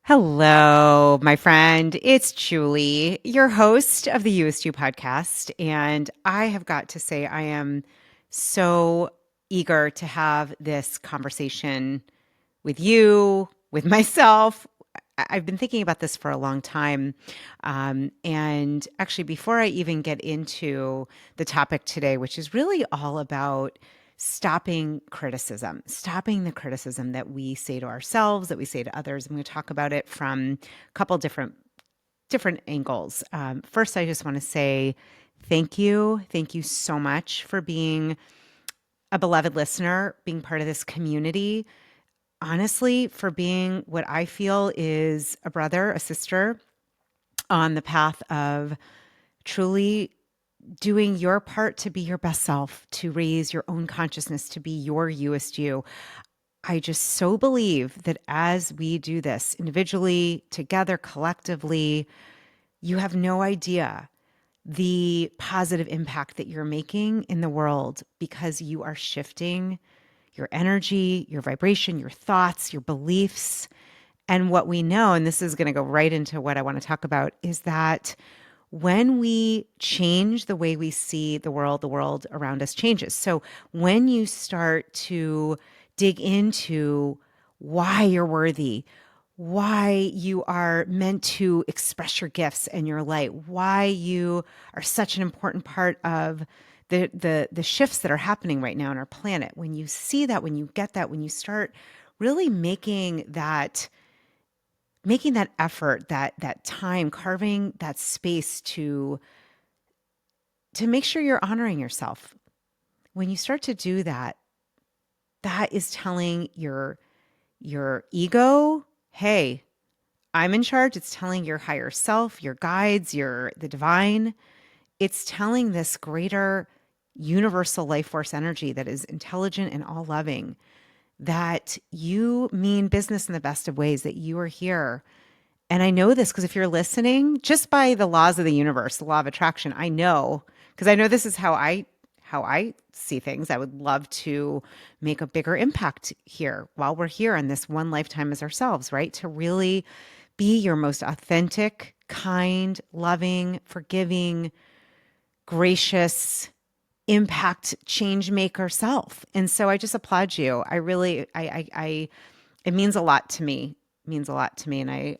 Hello, my friend. It's Julie, your host of the You-est You podcast. And I have got to say, I am so eager to have this conversation with you, with myself. I've been thinking about this for a long time. And actually, before I even get into the topic today, which is really all about stopping the criticism that we say to ourselves, that we say to others. I'm going to talk about it from a couple different angles. First, I just want to say thank you. Thank you so much for being a beloved listener, being part of this community. Honestly, for being what I feel is a brother, a sister on the path of truly doing your part to be your best self, to raise your own consciousness, to be your Youest You. I just so believe that as we do this individually, together, collectively, you have no idea the positive impact that you're making in the world because you are shifting your energy, your vibration, your thoughts, your beliefs. And what we know, and this is going to go right into what I want to talk about, is that when we change the way we see the world around us changes. So when you start to dig into why you're worthy, why you are meant to express your gifts and your light, why you are such an important part of the shifts that are happening right now on our planet. When you see that, when you get that, when you start really making that effort, that time, carving that space to make sure you're honoring yourself. When you start to do that, that is telling your ego, hey, I'm in charge. It's telling your higher self, your guides, the divine. It's telling this greater universal life force energy that is intelligent and all loving that you mean business in the best of ways, that you are here. And I know this because if you're listening, just by the laws of the universe, the law of attraction, I know, because I know this is how I see things. I would love to make a bigger impact here while we're here in this one lifetime as ourselves, right? To really be your most authentic, kind, loving, forgiving, gracious, impact change maker self. And so I just applaud you. I really, I it means a lot to me. It means a lot to me, and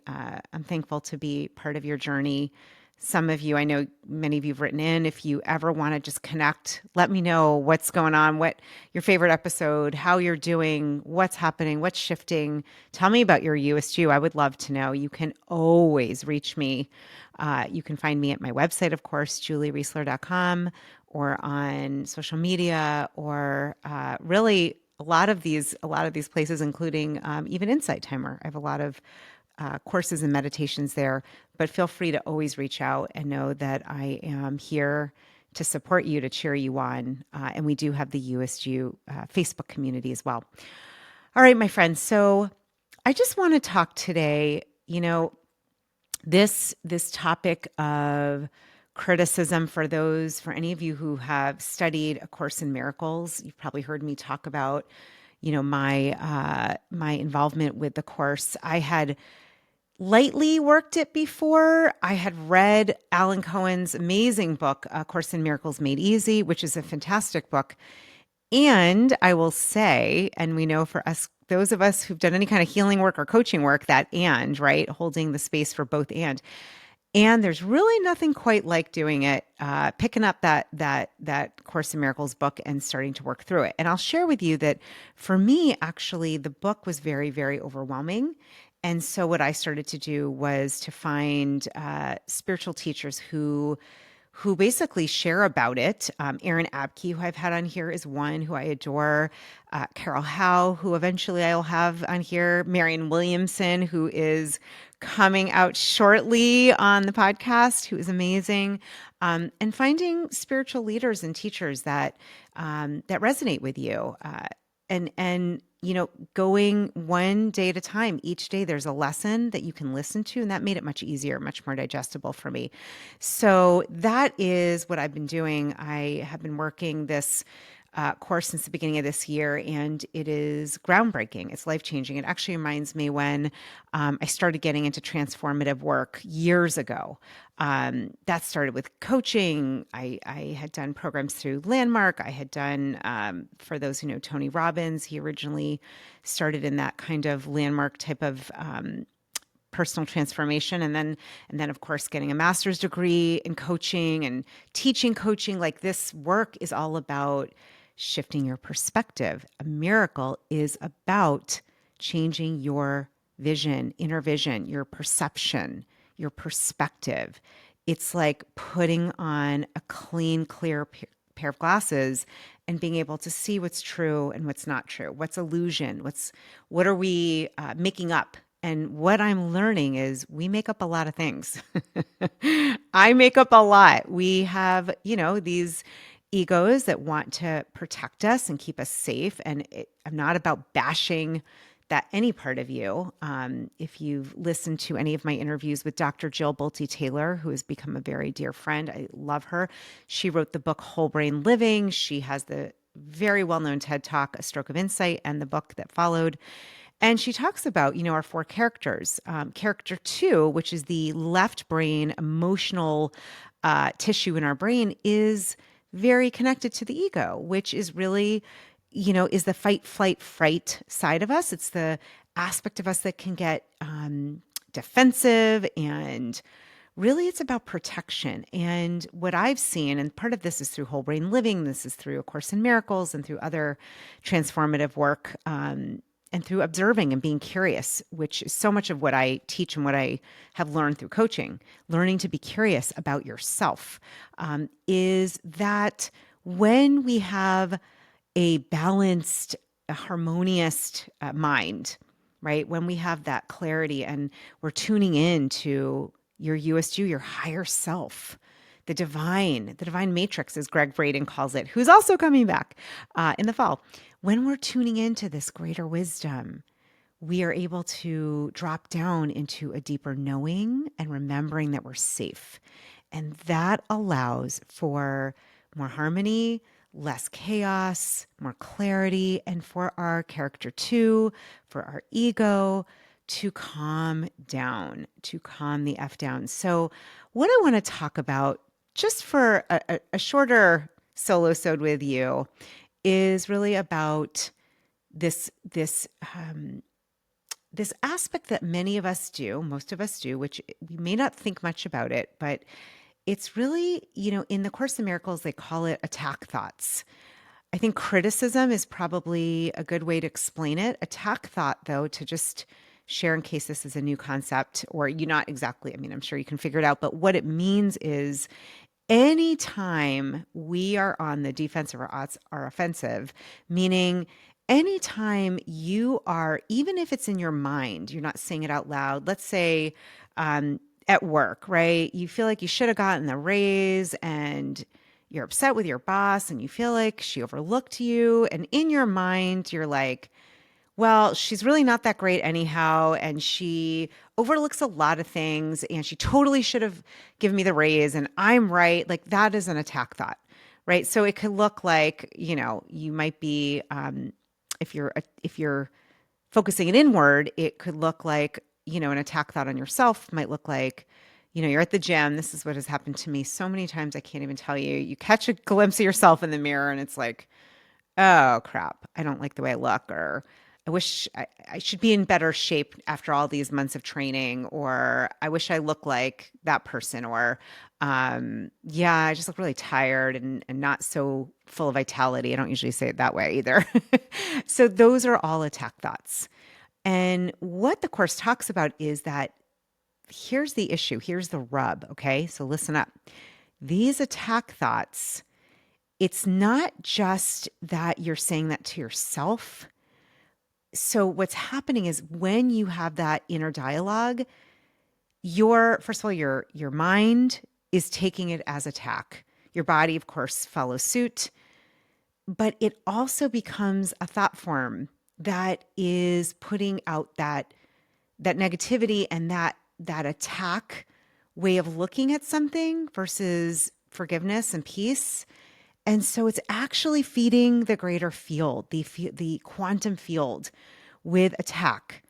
I'm thankful to be part of your journey. Some of you, I know many of you've written in. If you ever want to just connect, let me know what's going on, what your favorite episode, how you're doing, what's happening, what's shifting. Tell me about your Youest You. I would love to know. You can always reach me. You can find me at my website, of course, juliereisler.com, or on social media, or really a lot of these places, including even Insight Timer. I have a lot of courses and meditations there, but feel free to always reach out and know that I am here to support you, to cheer you on. And we do have the Youest You Facebook community as well. All right, my friends. So I just want to talk today, this topic of criticism. For any of you who have studied A Course in Miracles, you've probably heard me talk about my involvement with the course. I had lightly worked it before. I had read Alan Cohen's amazing book, A Course in Miracles Made Easy, which is a fantastic book. And I will say, and we know for us, those of us who've done any kind of healing work or coaching work, that and, right, holding the space for both and. And there's really nothing quite like doing it, picking up that Course in Miracles book and starting to work through it. And I'll share with you that for me, actually, the book was very, very overwhelming. And so what I started to do was to find spiritual teachers who basically share about it. Aaron Abke, who I've had on here, is one who I adore. Carol Howe, who eventually I'll have on here. Marianne Williamson, who is coming out shortly on the podcast, who is amazing. And finding spiritual leaders and teachers that resonate with you. And going one day at a time. Each day there's a lesson that you can listen to, and that made it much easier, much more digestible for me. So that is what I've been doing. I have been working this course since the beginning of this year, and it is groundbreaking. It's life changing. It actually reminds me when I started getting into transformative work years ago. That started with coaching. I had done programs through Landmark. I had done, for those who know Tony Robbins, he originally started in that kind of Landmark type of personal transformation, and then of course getting a master's degree in coaching and teaching coaching. Like, this work is all about shifting your perspective. A miracle is about changing your vision, inner vision, your perception, your perspective. It's like putting on a clean, clear pair of glasses and being able to see what's true and what's not true, what's illusion, what are we making up. And what I'm learning is we make up a lot of things. I make up a lot. We have, these egos that want to protect us and keep us safe. And I'm not about bashing that any part of you. If you've listened to any of my interviews with Dr. Jill Bolte Taylor, who has become a very dear friend, I love her. She wrote the book Whole Brain Living. She has the very well-known TED Talk, A Stroke of Insight, and the book that followed. And she talks about, our four characters. Character two, which is the left brain emotional tissue in our brain, is very connected to the ego, which is really, is the fight, flight, fright side of us. It's the aspect of us that can get defensive, and really it's about protection. And what I've seen, and part of this is through Whole Brain Living, this is through A Course in Miracles and through other transformative work, and through observing and being curious, which is so much of what I teach and what I have learned through coaching. Learning to be curious about yourself, is that when we have a balanced, a harmonious mind, right? When we have that clarity and we're tuning in to your Youest You, your higher self, the divine matrix, as Greg Braden calls it, who's also coming back in the fall. When we're tuning into this greater wisdom, we are able to drop down into a deeper knowing and remembering that we're safe. And that allows for more harmony, less chaos, more clarity, and for our character two, for our ego to calm down, to calm the F down. So what I want to talk about, just for a shorter solo-sode with you, is really about this aspect that many of us do, most of us do, which we may not think much about it, but it's really, in the Course in Miracles, they call it attack thoughts. I think criticism is probably a good way to explain it. Attack thought, though, to just share in case this is a new concept, or you not exactly, I'm sure you can figure it out, but what it means is anytime we are on the defensive or are offensive, meaning anytime you are, even if it's in your mind, you're not saying it out loud. Let's say at work, right? You feel like you should have gotten the raise, and you're upset with your boss, and you feel like she overlooked you. And in your mind, you're like, well, she's really not that great anyhow, and she overlooks a lot of things, and she totally should have given me the raise, and I'm right. Like, that is an attack thought, right? So it could look like, you might be, if you're focusing it inward, it could look like, an attack thought on yourself might look like, you're at the gym. This is what has happened to me so many times, I can't even tell you. You catch a glimpse of yourself in the mirror, and it's like, oh crap, I don't like the way I look, or I wish I should be in better shape after all these months of training, or I wish I looked like that person, or yeah, I just look really tired and not so full of vitality. I don't usually say it that way either. So those are all attack thoughts. And what the Course talks about is that here's the issue, here's the rub, okay? So listen up. These attack thoughts, it's not just that you're saying that to yourself. So what's happening is when you have that inner dialogue, first of all, your mind is taking it as attack. Your body, of course, follows suit, but it also becomes a thought form that is putting out that negativity and that attack way of looking at something versus forgiveness and peace. And so it's actually feeding the greater field, the quantum field with attack.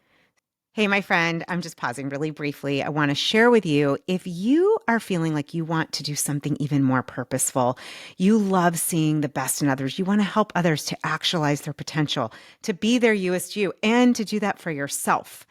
Hey, my friend, I'm just pausing really briefly. I want to share with you if you are feeling like you want to do something even more purposeful, you love seeing the best in others, you want to help others to actualize their potential, to be their Youest You, and to do that for yourself.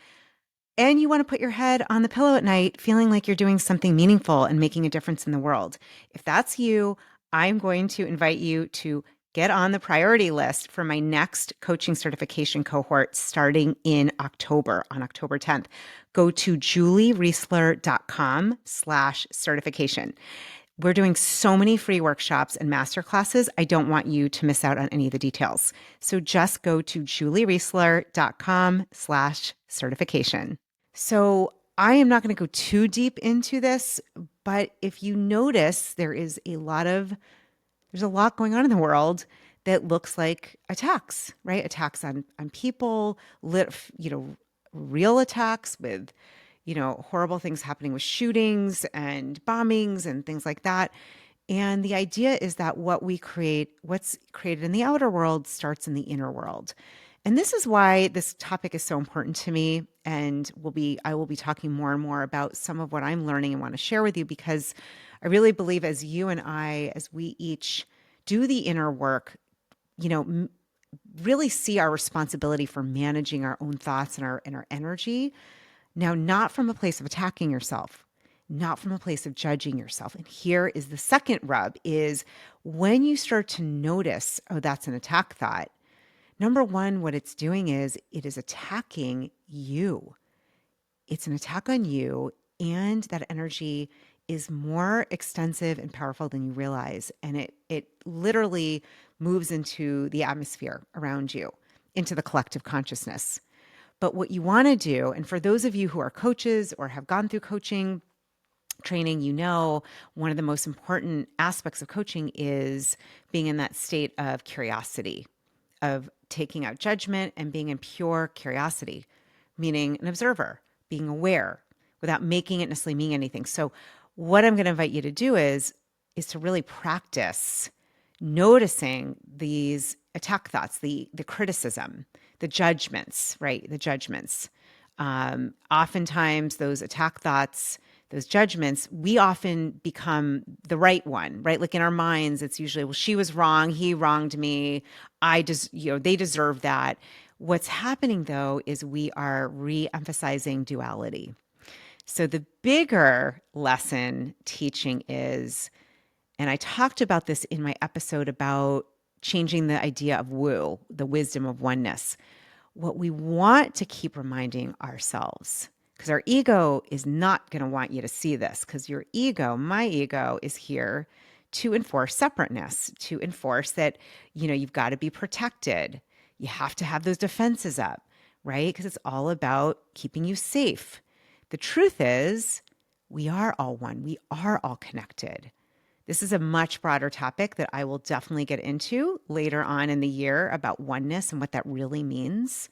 And you want to put your head on the pillow at night feeling like you're doing something meaningful and making a difference in the world. If that's you, I'm going to invite you to get on the priority list for my next coaching certification cohort starting in October, on October 10th. Go to juliereisler.com/certification. We're doing so many free workshops and masterclasses. I don't want you to miss out on any of the details. So just go to juliereisler.com/certification. So I am not going to go too deep into this, but if you notice, there's a lot going on in the world that looks like attacks, right? Attacks on people, real attacks with, horrible things happening with shootings and bombings and things like that. And the idea is that what's created in the outer world starts in the inner world. And this is why this topic is so important to me. And I will be talking more and more about some of what I'm learning and want to share with you, because I really believe as you and I, as we each do the inner work, really see our responsibility for managing our own thoughts and our energy. Now, not from a place of attacking yourself, not from a place of judging yourself. And here is the second rub is when you start to notice, oh, that's an attack thought. Number one, what it's doing is it is attacking you. It's an attack on you, and that energy is more extensive and powerful than you realize. And it literally moves into the atmosphere around you, into the collective consciousness. But what you want to do, and for those of you who are coaches or have gone through coaching training, one of the most important aspects of coaching is being in that state of curiosity, of taking out judgment and being in pure curiosity, meaning an observer, being aware without making it necessarily mean anything. So what I'm going to invite you to do is to really practice noticing these attack thoughts, the criticism, the judgments, right? The judgments. Oftentimes those attack thoughts, those judgments, we often become the right one, right? Like in our minds, it's usually, well, she was wrong. He wronged me. They deserve that. What's happening though, is we are re-emphasizing duality. So the bigger lesson teaching is, and I talked about this in my episode about changing the idea of woo, the wisdom of oneness. What we want to keep reminding ourselves, because our ego is not going to want you to see this, because your ego, my ego, is here to enforce separateness, to enforce that, you've got to be protected. You have to have those defenses up, right? Because it's all about keeping you safe. The truth is, we are all one. We are all connected. This is a much broader topic that I will definitely get into later on in the year about oneness and what that really means.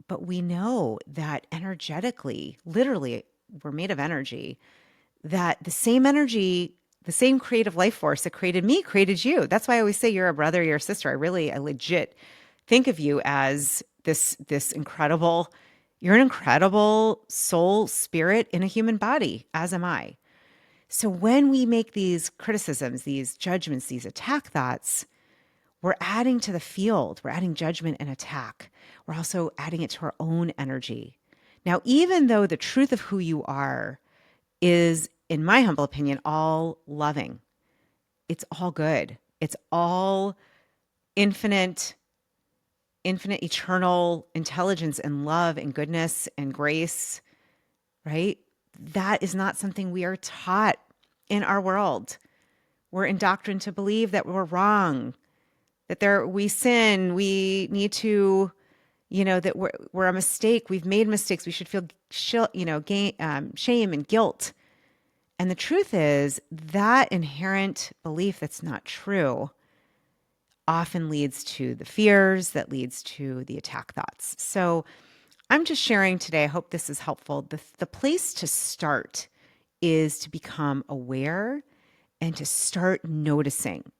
But we know that energetically, literally, we're made of energy, that the same energy, the same creative life force that created me created you. That's why I always say you're a brother, you're a sister. I legit think of you as this incredible, you're an incredible soul spirit in a human body, as am I. So when we make these criticisms, these judgments, these attack thoughts, we're adding to the field. We're adding judgment and attack. We're also adding it to our own energy. Now, even though the truth of who you are is, in my humble opinion, all loving, it's all good. It's all infinite, eternal intelligence and love and goodness and grace, right? That is not something we are taught in our world. We're indoctrined to believe that we're wrong, that we sin, we need to, that we're a mistake, we've made mistakes, we should feel, shame and guilt. And the truth is that inherent belief that's not true often leads to the fears, that leads to the attack thoughts. So I'm just sharing today, I hope this is helpful. The place to start is to become aware and to start noticing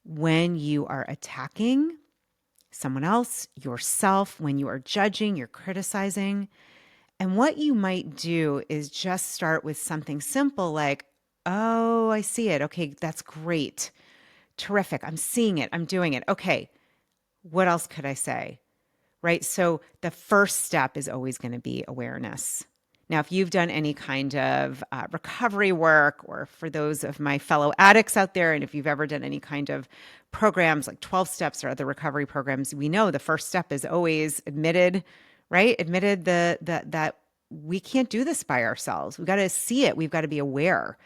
when you are attacking someone else, yourself, when you are judging, you're criticizing. And what you might do is just start with something simple like, oh, I see it. Okay, that's great. Terrific. I'm seeing it. I'm doing it. Okay, what else could I say? Right? So the first step is always going to be awareness. Now, if you've done any kind of recovery work, or for those of my fellow addicts out there, and if you've ever done any kind of programs like 12 steps or other recovery programs, we know the first step is always admitted, right? Admitted that we can't do this by ourselves. We've got to see it. We've got to be aware.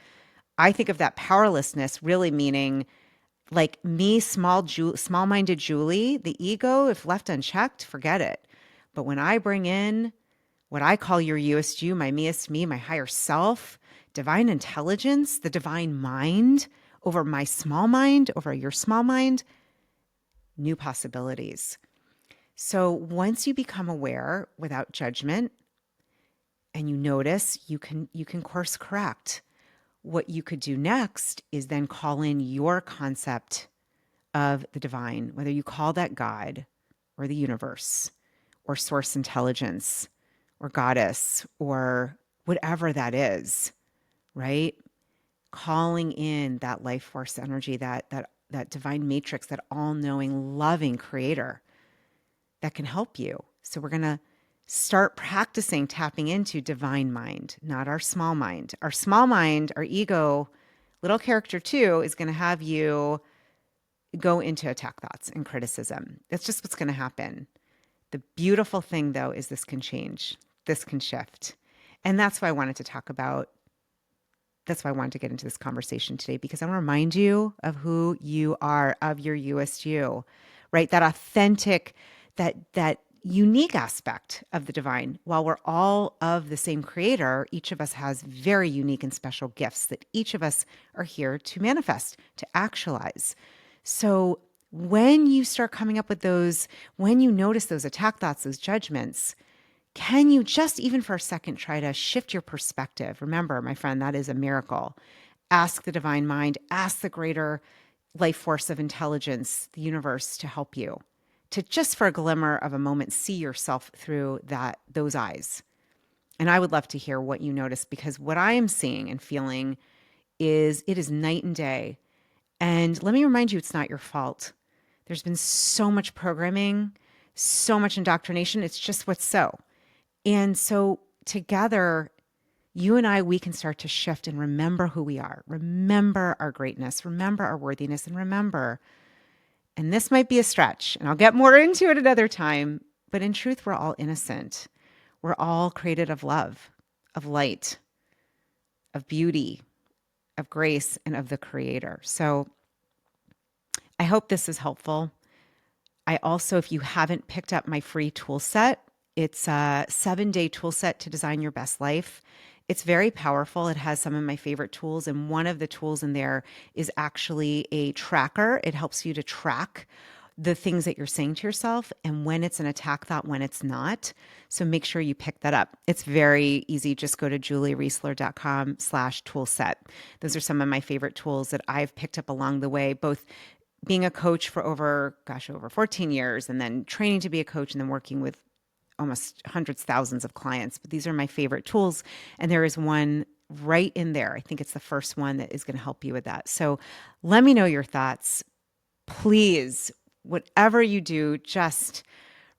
I think of that powerlessness really meaning like me, small-minded Julie, the ego, if left unchecked, forget it. But when I bring in what I call your Youest You, my meest me, my higher self, divine intelligence, the divine mind over my small mind, over your small mind, new possibilities. So once you become aware without judgment and you notice, you can course correct. What you could do next is then call in your concept of the divine, whether you call that God or the universe or source intelligence or goddess or whatever that is, right? Calling in that life force energy, that divine matrix, that all-knowing, loving creator that can help you. So we're going to start practicing tapping into divine mind, not our small mind. Our small mind, our ego, little character two, is going to have you go into attack thoughts and criticism. That's just what's going to happen. The beautiful thing, though, is this can change. This can shift. And that's why I wanted to talk about, that's why I wanted to get into this conversation today, because I want to remind you of who you are, of your Youest You, right? That authentic, that unique aspect of the divine. While we're all of the same creator, each of us has very unique and special gifts that each of us are here to manifest, to actualize. So when you start coming up with those, when you notice those attack thoughts, those judgments, can you just even for a second try to shift your perspective? Remember, my friend, that is a miracle. Ask the divine mind, ask the greater life force of intelligence, the universe, to help you, to just for a glimmer of a moment see yourself through those eyes. And I would love to hear what you notice, because what I am seeing and feeling is it is night and day. And let me remind you, it's not your fault. There's been so much programming, so much indoctrination. It's just what's so. And so together, you and I, we can start to shift and remember who we are, remember our greatness, remember our worthiness, and remember, and this might be a stretch, and I'll get more into it another time, but in truth, we're all innocent. We're all created of love, of light, of beauty, of grace, and of the Creator. So I hope this is helpful. I also, if you haven't picked up my free tool set, it's a 7-day tool set to design your best life. It's very powerful. It has some of my favorite tools. And one of the tools in there is actually a tracker. It helps you to track the things that you're saying to yourself and when it's an attack thought, when it's not. So make sure you pick that up. It's very easy. Just go to juliereisler.com/toolset. Those are some of my favorite tools that I've picked up along the way, both being a coach for over 14 years, and then training to be a coach, and then working with almost hundreds, thousands of clients. But these are my favorite tools. And there is one right in there. I think it's the first one that is going to help you with that. So let me know your thoughts. Please, whatever you do, just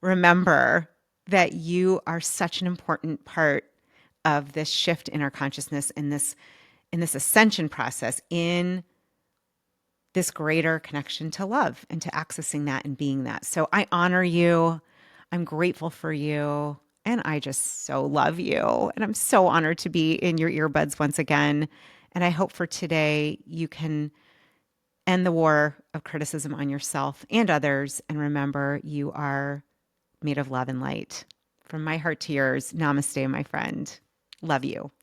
remember that you are such an important part of this shift in our consciousness, in this ascension process, in this greater connection to love and to accessing that and being that. So I honor you. I'm grateful for you. And I just so love you. And I'm so honored to be in your earbuds once again. And I hope for today you can end the war of criticism on yourself and others. And remember, you are made of love and light. From my heart to yours, namaste, my friend. Love you.